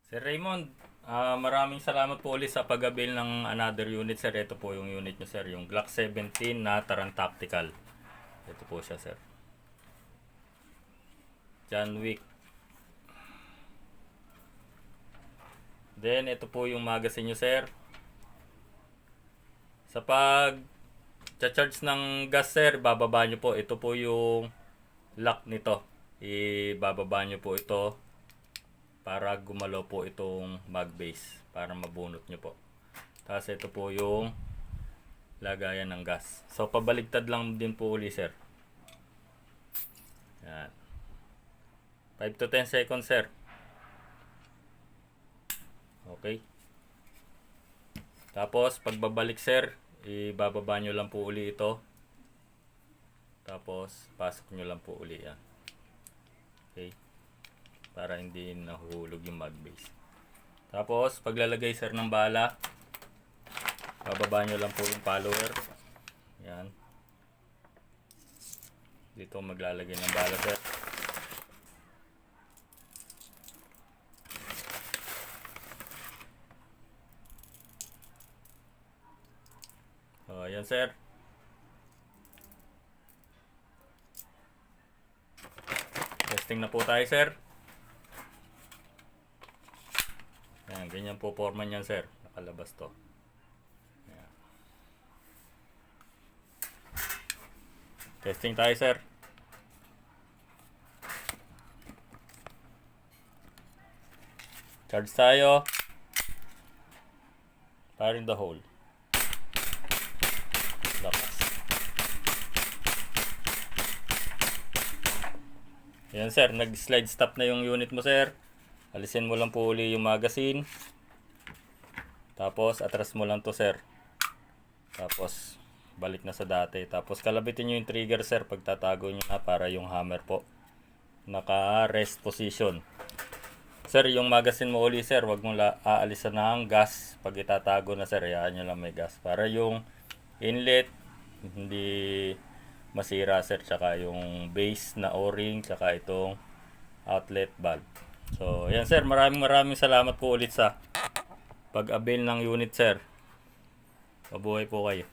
Sir Raymond, maraming salamat po ulit sa pag-avail ng another unit, sir. Ito po yung unit nyo, sir. Yung Glock 17 na Taran Tactical. Ito po siya, sir. John Wick. Then, ito po yung magazine nyo, sir. Sa pag-charge ng gas, sir, bababa nyo po. Ito po yung lock nito. Ibababa nyo po ito para gumalaw po itong mag base para mabunot nyo po. Tapos ito po yung lagayan ng gas. So pabaligtad lang din po uli, sir. Yan. 5 to 10 seconds, sir. Okay. Tapos pagbabalik, sir, ibababa nyo lang po uli ito. Tapos pasok nyo lang po uli yan. Okay, para hindi nahuhulog yung mag base. Tapos paglalagay, sir, ng bala, bababa nyo lang po yung follower. Yan. Dito maglalagay ng bala, sir. So yan, sir. Testing na po tayo, sir. Yan, ganyan po forma niyan, sir. Nakalabas to. Yan. Testing tayo, sir. Charge tayo. Fire in the hole. Lakas. Yan, sir, nag-slide stop na yung unit mo, sir. Alisin mo lang po uli yung magazine. Tapos atras mo lang to, sir. Tapos balik na sa dati. Tapos kalabitin nyo yung trigger, sir, pagtatago nyo na para yung hammer po naka-rest position. Sir, yung magazine mo uli, sir, wag mo aalisan ng gas pag itatago na, sir. Hayaan nyo lang may gas para yung inlet hindi masira, sir, tsaka yung base na o-ring, tsaka itong outlet valve. So yan, sir, maraming salamat po ulit sa pag-avail ng unit, sir. Mabuhay po kayo.